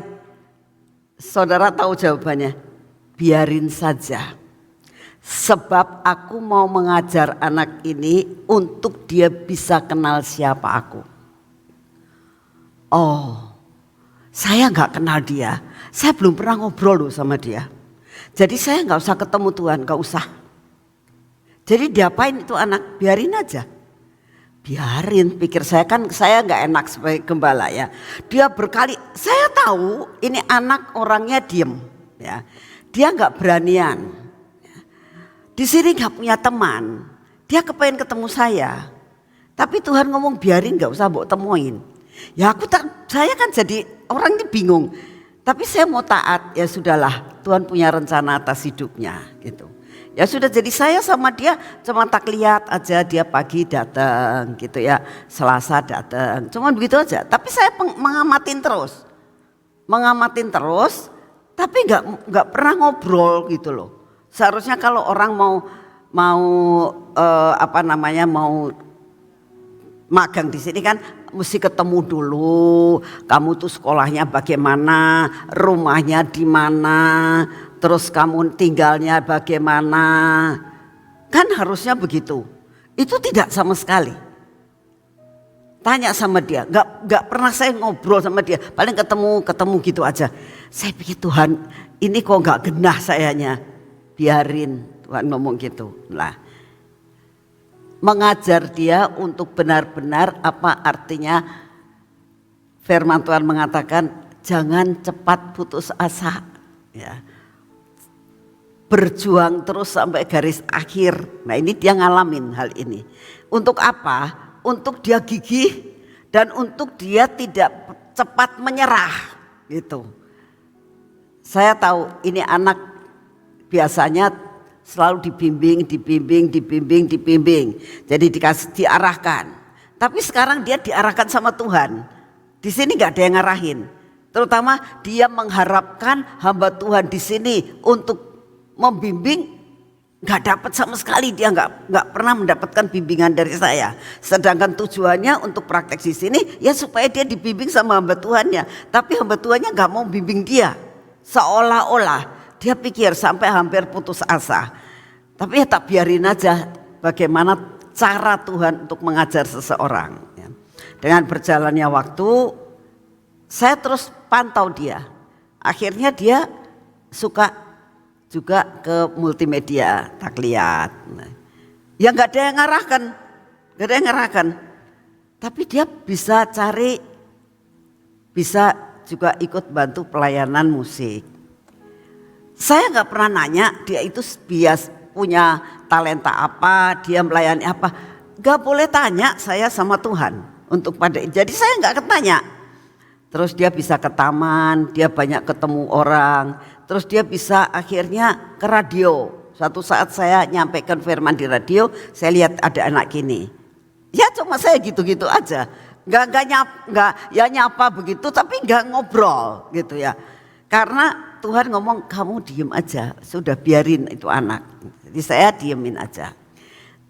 Saudara tahu jawabannya? Biarin saja. Sebab aku mau mengajar anak ini untuk dia bisa kenal siapa aku. Oh, saya nggak kenal dia. Saya belum pernah ngobrol loh sama dia. Jadi saya nggak usah ketemu Tuhan, nggak usah. Jadi diapain itu anak? Biarin aja. Biarin, pikir saya kan, saya nggak enak sebagai gembala ya. Dia berkali, saya tahu ini anak orangnya diem ya. Dia nggak beranian. Di sini nggak punya teman. Dia kepengen ketemu saya. Tapi Tuhan ngomong biarin, nggak usah mbok temuin. Ya saya kan jadi orang ini bingung. Tapi saya mau taat, ya sudahlah. Tuhan punya rencana atas hidupnya gitu. Ya sudah, jadi saya sama dia cuma tak lihat aja, dia pagi datang gitu ya, Selasa datang, cuma begitu aja. Tapi saya mengamatin terus, tapi nggak pernah ngobrol gitu loh. Seharusnya kalau orang mau magang di sini kan mesti ketemu dulu. Kamu tuh sekolahnya bagaimana, rumahnya di mana, terus kamu tinggalnya bagaimana. Kan harusnya begitu. Itu tidak sama sekali. Tanya sama dia, nggak pernah saya ngobrol sama dia. Paling ketemu gitu aja. Saya pikir Tuhan, ini kok nggak genah sayanya. Biarin, Tuhan ngomong gitu. Lah, mengajar dia untuk benar-benar apa artinya firman Tuhan mengatakan jangan cepat putus asa ya. Berjuang terus sampai garis akhir. Nah, ini dia ngalamin hal ini. Untuk apa? Untuk dia gigih dan untuk dia tidak cepat menyerah gitu. Saya tahu ini anak biasanya selalu dibimbing. Jadi diarahkan. Tapi sekarang dia diarahkan sama Tuhan. Di sini nggak ada yang ngarahin. Terutama dia mengharapkan hamba Tuhan di sini untuk membimbing, nggak dapat sama sekali. Dia nggak pernah mendapatkan bimbingan dari saya. Sedangkan tujuannya untuk praktek di sini ya supaya dia dibimbing sama hamba Tuhannya. Tapi hamba Tuhannya nggak mau bimbing dia. Seolah-olah dia pikir sampai hampir putus asa. Tapi ya tak biarin aja bagaimana cara Tuhan untuk mengajar seseorang. Dengan berjalannya waktu, saya terus pantau dia. Akhirnya dia suka juga ke multimedia, tak lihat. Ya nggak ada yang ngarahkan. Tapi dia bisa juga ikut bantu pelayanan musik. Saya nggak pernah nanya dia itu punya talenta apa, dia melayani apa. gak boleh tanya saya sama Tuhan untuk pada. Jadi saya gak ketanya. Terus dia bisa ke taman, dia banyak ketemu orang. Terus dia bisa akhirnya ke radio. Suatu saat saya nyampaikan firman di radio, saya lihat ada anak gini. Ya cuma saya gitu-gitu aja. Nggak nyapa begitu, tapi nggak ngobrol gitu ya. Karena Tuhan ngomong kamu diem aja, sudah biarin itu anak. Jadi saya diemin aja.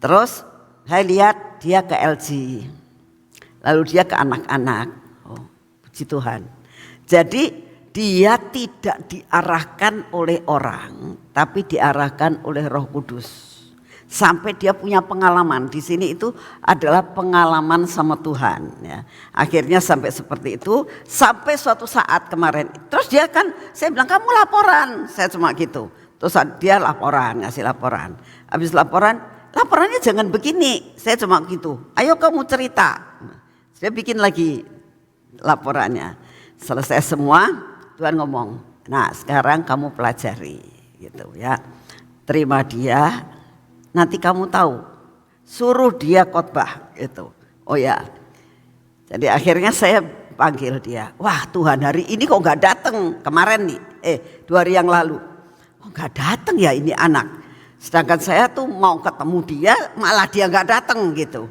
Terus saya lihat dia ke LG, lalu dia ke anak-anak. Oh, puji Tuhan. Jadi dia tidak diarahkan oleh orang, tapi diarahkan oleh Roh Kudus. Sampai dia punya pengalaman di sini itu adalah pengalaman sama Tuhan. Ya. Akhirnya sampai seperti itu, sampai suatu saat kemarin. Terus dia kan, saya bilang kamu laporan, saya cuma gitu. Terus dia laporan, ngasih laporan. Habis laporannya jangan begini, saya cuma gitu. Ayo kamu cerita. Saya bikin lagi laporannya. Selesai semua, Tuhan ngomong, nah sekarang kamu pelajari, gitu ya. Terima dia. Nanti kamu tahu, suruh dia khotbah gitu. Oh ya, jadi akhirnya saya panggil dia. Wah Tuhan hari ini kok gak datang kemarin nih, 2 hari yang lalu. Kok gak datang ya ini anak. Sedangkan saya tuh mau ketemu dia, malah dia gak datang gitu.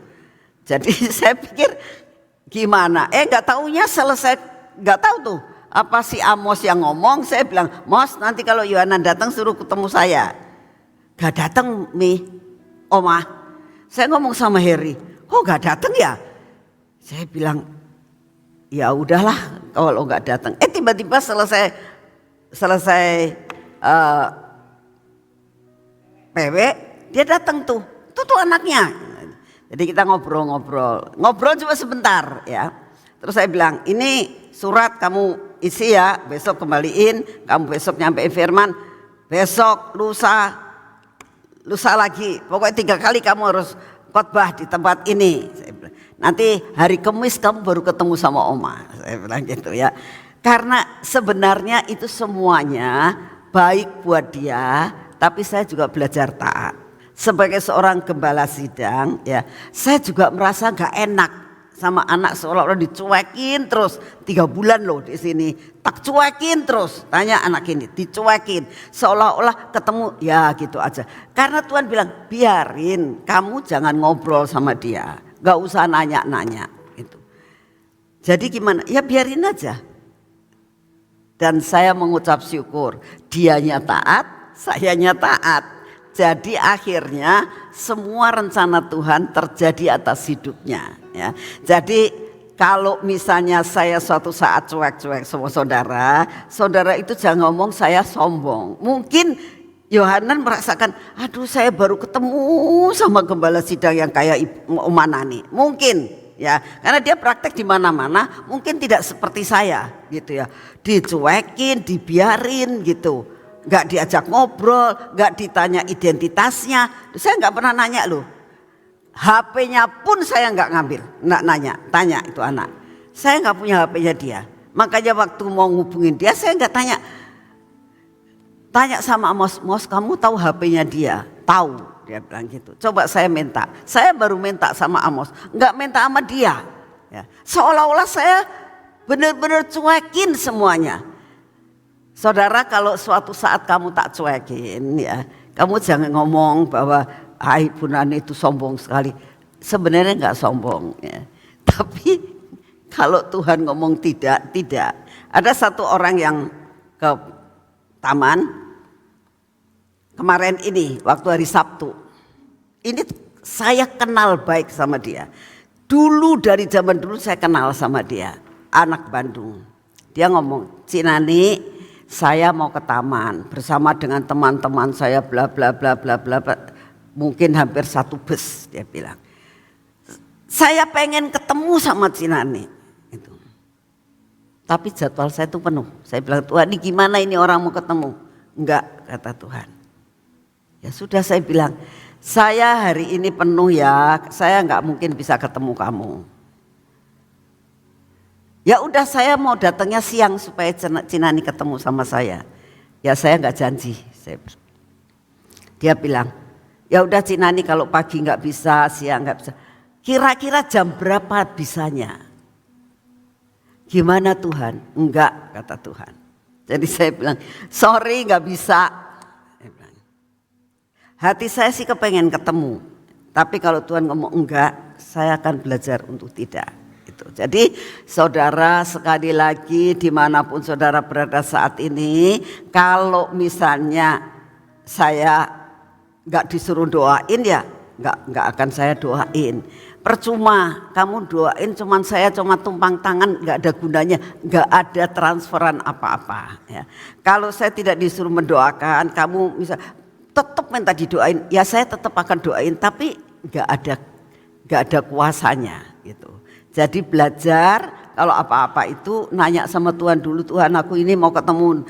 Jadi saya pikir gimana? Gak taunya selesai, gak tahu tuh. Apa si Amos yang ngomong, saya bilang, Mos nanti kalau Yohanan datang suruh ketemu saya. Gak datang Oma. Saya ngomong sama Heri, kok gak datang ya? Saya bilang, ya udahlah kalau gak datang. Tiba-tiba selesai PW, dia datang tuh. Itu tuh anaknya. Jadi kita ngobrol cuma sebentar ya. Terus saya bilang, ini surat kamu isi ya, besok kembaliin, kamu besok nyampein firman, besok lusa lagi, pokoknya 3 kali kamu harus khotbah di tempat ini. Nanti hari Kamis kamu baru ketemu sama Oma, saya bilang gitu ya. Karena sebenarnya itu semuanya baik buat dia, tapi saya juga belajar taat. Sebagai seorang gembala sidang ya, saya juga merasa gak enak sama anak seolah-olah dicuekin terus 3 bulan loh di sini, tak cuekin terus. Tanya anak ini, dicuekin seolah-olah ketemu ya gitu aja. Karena Tuhan bilang biarin, kamu jangan ngobrol sama dia, gak usah nanya-nanya gitu. Jadi gimana? Ya biarin aja. Dan saya mengucap syukur, dianya taat, sayanya taat. Jadi akhirnya semua rencana Tuhan terjadi atas hidupnya ya. Jadi kalau misalnya saya suatu saat cuek-cuek sama saudara itu jangan ngomong saya sombong. Mungkin Yohanan merasakan, aduh saya baru ketemu sama gembala sidang yang kayak Oma Nani. Mungkin ya, karena dia praktek di mana-mana, mungkin tidak seperti saya gitu ya. Dicuekin, dibiarin gitu. Gak diajak ngobrol, gak ditanya identitasnya. Saya gak pernah nanya loh. HP-nya pun saya gak ngambil, gak nanya, tanya itu anak. Saya gak punya HP-nya dia. Makanya waktu mau ngubungin dia saya gak tanya. Tanya sama Amos, Mos kamu tahu HP-nya dia? Tahu, dia bilang gitu. Coba saya minta. Saya baru minta sama Amos, gak minta sama dia. Ya. Seolah-olah saya benar-benar cuekin semuanya. Saudara, kalau suatu saat kamu tak cuekin ya, kamu jangan ngomong bahwa Ibu Nani itu sombong sekali. Sebenarnya enggak sombong ya. Tapi kalau Tuhan ngomong tidak. Ada satu orang yang ke taman kemarin ini waktu hari Sabtu. Ini saya kenal baik sama dia. Dulu dari zaman dulu saya kenal sama dia, anak Bandung. Dia ngomong, Cinani, saya mau ke taman bersama dengan teman-teman saya bla bla bla bla bla, mungkin hampir 1 bus, dia bilang. Saya pengen ketemu sama Cinani itu. Tapi jadwal saya itu penuh. Saya bilang, Tuhan ini gimana ini orang mau ketemu? Enggak, kata Tuhan. Ya sudah, saya bilang, saya hari ini penuh ya, saya enggak mungkin bisa ketemu kamu. Ya udah, saya mau datangnya siang supaya Cinani ketemu sama saya. Ya saya nggak janji. Dia bilang, Ya udah Cinani kalau pagi nggak bisa, siang nggak bisa. Kira-kira jam berapa bisanya? Gimana Tuhan? Enggak, kata Tuhan. Jadi saya bilang, sorry nggak bisa. Hati saya sih kepengen ketemu. Tapi kalau Tuhan ngomong enggak, saya akan belajar untuk tidak. Itu. Jadi saudara sekali lagi dimanapun saudara berada saat ini, kalau misalnya saya nggak disuruh doain ya nggak akan saya doain. Percuma kamu doain, saya cuma tumpang tangan, nggak ada gunanya, nggak ada transferan apa-apa. Ya. Kalau saya tidak disuruh mendoakan, kamu misal tetap minta didoain, ya saya tetap akan doain, tapi nggak ada kuasanya gitu. Jadi belajar kalau apa-apa itu nanya sama Tuhan dulu, Tuhan aku ini mau ketemu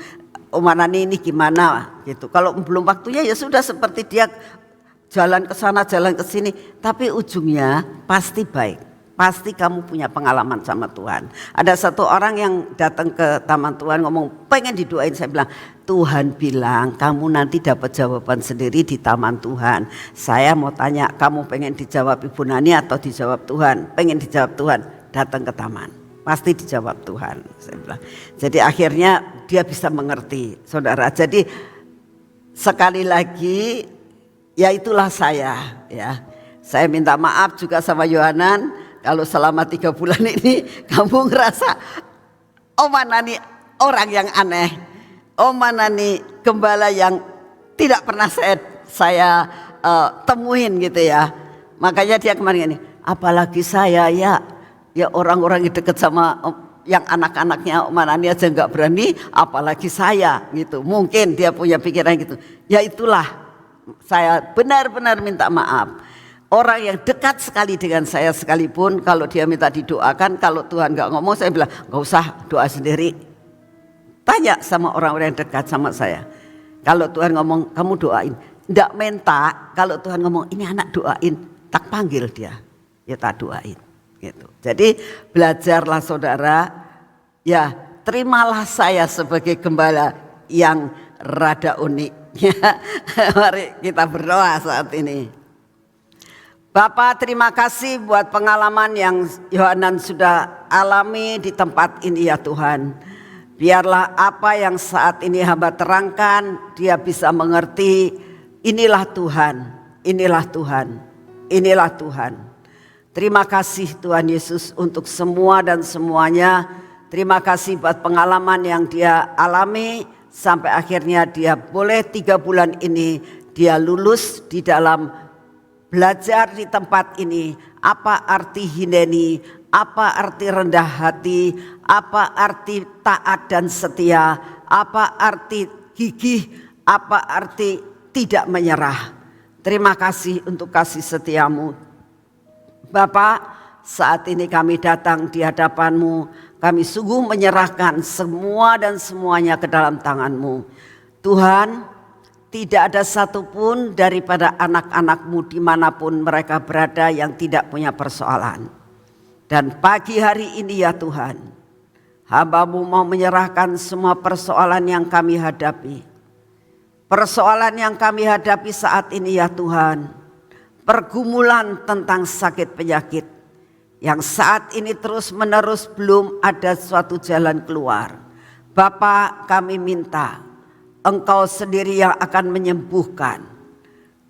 Om Anani ini gimana gitu. Kalau belum waktunya ya sudah seperti dia jalan ke sana jalan ke sini, tapi ujungnya pasti baik. Pasti kamu punya pengalaman sama Tuhan. Ada satu orang yang datang ke taman Tuhan ngomong pengen didoain, saya bilang Tuhan bilang kamu nanti dapat jawaban sendiri di taman Tuhan. Saya mau tanya kamu pengen dijawab Ibu Nani atau dijawab Tuhan? Pengen dijawab Tuhan, datang ke taman. Pasti dijawab Tuhan, saya bilang. Jadi akhirnya dia bisa mengerti, saudara. Jadi sekali lagi ya itulah saya ya. Saya minta maaf juga sama Yohanan. Kalau selama 3 bulan ini kamu ngerasa Om Anani orang yang aneh, Om Anani gembala yang tidak pernah saya temuin gitu ya. Makanya dia kemarin ini, apalagi saya ya orang-orang yang dekat sama yang anak-anaknya Om Anani aja nggak berani, apalagi saya gitu. Mungkin dia punya pikiran gitu. Ya itulah saya benar-benar minta maaf. Orang yang dekat sekali dengan saya sekalipun kalau dia minta didoakan, kalau Tuhan gak ngomong saya bilang gak usah, doa sendiri. Tanya sama orang-orang yang dekat sama saya. Kalau Tuhan ngomong kamu doain, nggak minta. Kalau Tuhan ngomong ini anak doain, tak panggil dia, ya tak doain gitu. Jadi belajarlah saudara, ya terimalah saya sebagai gembala yang rada unik. Mari kita berdoa saat ini. Bapak terima kasih buat pengalaman yang Yohanan sudah alami di tempat ini ya Tuhan. Biarlah apa yang saat ini hamba terangkan dia bisa mengerti, inilah Tuhan, inilah Tuhan, inilah Tuhan. Terima kasih Tuhan Yesus untuk semua dan semuanya. Terima kasih buat pengalaman yang dia alami sampai akhirnya dia boleh 3 bulan ini dia lulus di dalam belajar di tempat ini. Apa arti hineni, apa arti rendah hati, apa arti taat dan setia, apa arti gigih, apa arti tidak menyerah. Terima kasih untuk kasih setiamu. Bapak, saat ini kami datang di hadapan-Mu, kami sungguh menyerahkan semua dan semuanya ke dalam tangan-Mu. Tuhan, tidak ada satupun daripada anak-anak-Mu dimanapun mereka berada yang tidak punya persoalan. Dan pagi hari ini ya Tuhan, hamba-Mu mau menyerahkan semua persoalan yang kami hadapi. Persoalan yang kami hadapi saat ini ya Tuhan, pergumulan tentang sakit penyakit yang saat ini terus menerus belum ada suatu jalan keluar. Bapak kami minta Engkau sendiri yang akan menyembuhkan.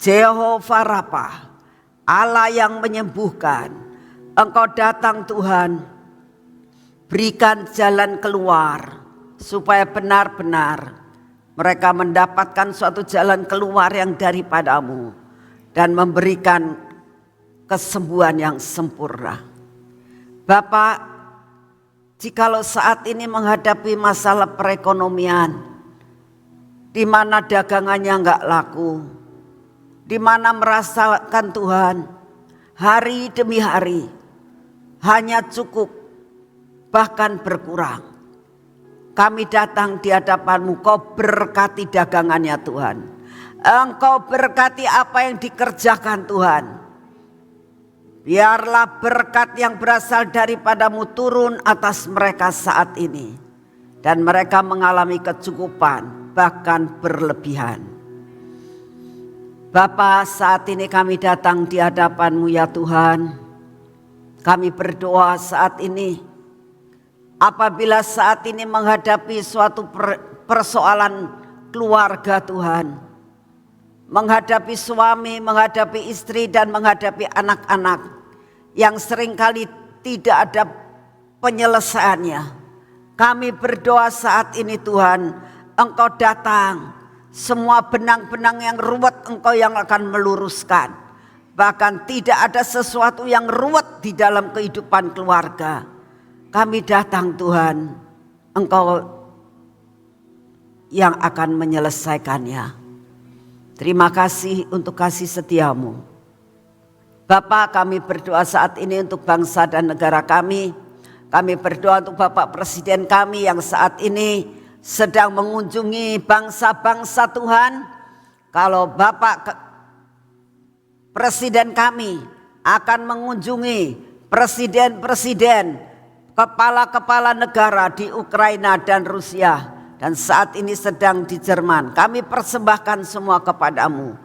Jehovah Rafa, Allah yang menyembuhkan. Engkau datang Tuhan, berikan jalan keluar supaya benar-benar mereka mendapatkan suatu jalan keluar yang daripada-Mu dan memberikan kesembuhan yang sempurna. Bapak, jikalau saat ini menghadapi masalah perekonomian, di mana dagangannya enggak laku, di mana merasakan Tuhan hari demi hari hanya cukup bahkan berkurang. Kami datang di hadapan-Mu, Kau berkati dagangannya Tuhan. Engkau berkati apa yang dikerjakan Tuhan. Biarlah berkat yang berasal daripada-Mu turun atas mereka saat ini. Dan mereka mengalami kecukupan bahkan berlebihan. Bapa, saat ini kami datang di hadapan-Mu ya Tuhan. Kami berdoa saat ini, apabila saat ini menghadapi suatu persoalan keluarga Tuhan, menghadapi suami, menghadapi istri, dan menghadapi anak-anak yang seringkali tidak ada penyelesaiannya. Kami berdoa saat ini Tuhan, Engkau datang, semua benang-benang yang ruwet Engkau yang akan meluruskan. Bahkan tidak ada sesuatu yang ruwet di dalam kehidupan keluarga. Kami datang Tuhan, Engkau yang akan menyelesaikannya. Terima kasih untuk kasih setiamu. Bapa, kami berdoa saat ini untuk bangsa dan negara kami. Kami berdoa untuk Bapak Presiden kami yang saat ini sedang mengunjungi bangsa-bangsa Tuhan. Kalau Bapak Presiden kami akan mengunjungi presiden-presiden, kepala-kepala negara di Ukraina dan Rusia, dan saat ini sedang di Jerman. Kami persembahkan semua kepadamu.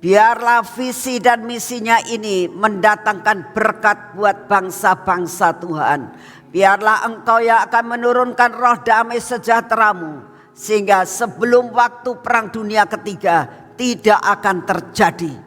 Biarlah visi dan misinya ini mendatangkan berkat buat bangsa-bangsa Tuhan. Biarlah Engkau yang akan menurunkan roh damai sejahtera-Mu, sehingga sebelum waktu perang dunia ketiga tidak akan terjadi.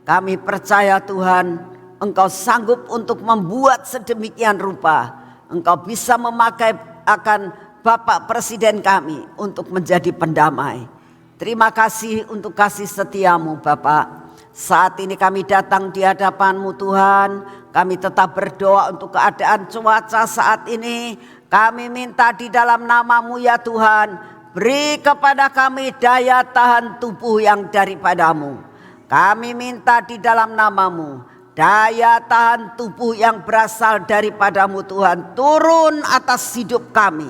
Kami percaya Tuhan, Engkau sanggup untuk membuat sedemikian rupa. Engkau bisa memakai akan Bapak Presiden kami untuk menjadi pendamai. Terima kasih untuk kasih setiamu Bapak. Saat ini kami datang di hadapan-Mu Tuhan. Kami tetap berdoa untuk keadaan cuaca saat ini. Kami minta di dalam nama-Mu ya Tuhan, beri kepada kami daya tahan tubuh yang daripada-Mu. Kami minta di dalam nama-Mu, daya tahan tubuh yang berasal daripada-Mu Tuhan, turun atas hidup kami.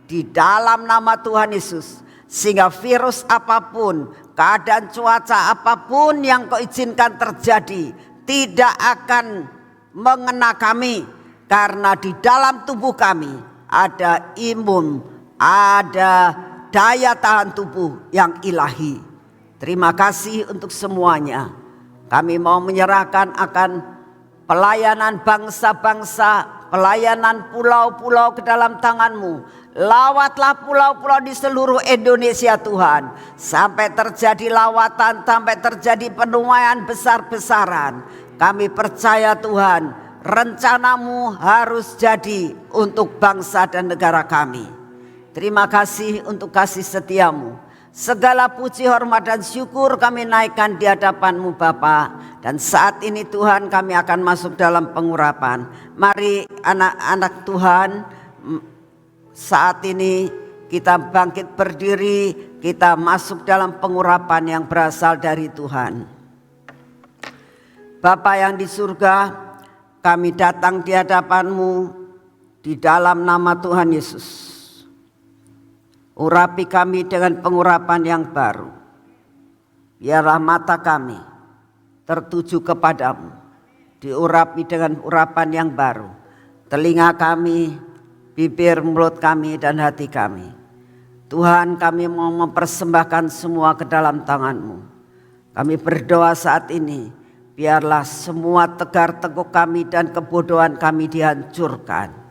Di dalam nama Tuhan Yesus. Sehingga virus apapun, keadaan cuaca apapun yang Kau izinkan terjadi tidak akan mengena kami. Karena di dalam tubuh kami ada imun, ada daya tahan tubuh yang ilahi. Terima kasih untuk semuanya. Kami mau menyerahkan akan pelayanan bangsa-bangsa, pelayanan pulau-pulau ke dalam tangan-Mu. Lawatlah pulau-pulau di seluruh Indonesia Tuhan. Sampai terjadi lawatan, sampai terjadi penuaian besar-besaran. Kami percaya Tuhan, rencana-Mu harus jadi untuk bangsa dan negara kami. Terima kasih untuk kasih setiamu. Segala puji, hormat dan syukur kami naikkan di hadapan-Mu Bapa. Dan saat ini Tuhan kami akan masuk dalam pengurapan. Mari anak-anak Tuhan, saat ini kita bangkit berdiri, kita masuk dalam pengurapan yang berasal dari Tuhan. Bapa yang di surga, kami datang di hadapan-Mu di dalam nama Tuhan Yesus. Urapi kami dengan pengurapan yang baru. Biarlah mata kami tertuju kepadamu, diurapi dengan urapan yang baru. Telinga kami, bibir, mulut kami, dan hati kami. Tuhan, kami mau mempersembahkan semua ke dalam tangan-Mu. Kami berdoa saat ini, biarlah semua tegar teguk kami dan kebodohan kami dihancurkan.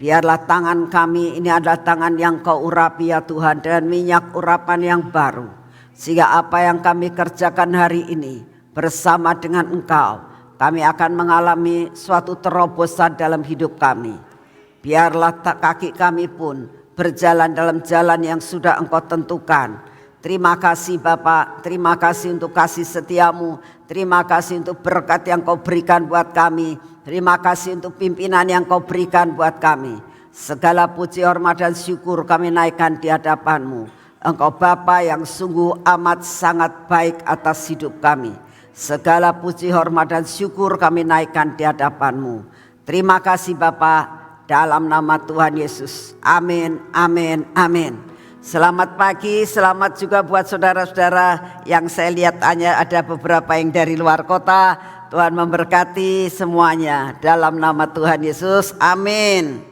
Biarlah tangan kami ini adalah tangan yang Kau urapi ya Tuhan, dengan minyak urapan yang baru. Sehingga apa yang kami kerjakan hari ini bersama dengan Engkau, kami akan mengalami suatu terobosan dalam hidup kami. Biarlah kaki kami pun berjalan dalam jalan yang sudah Engkau tentukan. Terima kasih Bapak, terima kasih untuk kasih setiamu, terima kasih untuk berkat yang Kau berikan buat kami, terima kasih untuk pimpinan yang Kau berikan buat kami. Segala puji, hormat dan syukur kami naikkan di hadapan-Mu. Engkau Bapa yang sungguh amat sangat baik atas hidup kami. Segala puji, hormat dan syukur kami naikkan di hadapan-Mu. Terima kasih Bapak. Dalam nama Tuhan Yesus. Amin, amin, amin. Selamat pagi, selamat juga buat saudara-saudara yang saya lihat hanya ada beberapa yang dari luar kota. Tuhan memberkati semuanya. Dalam nama Tuhan Yesus, amin.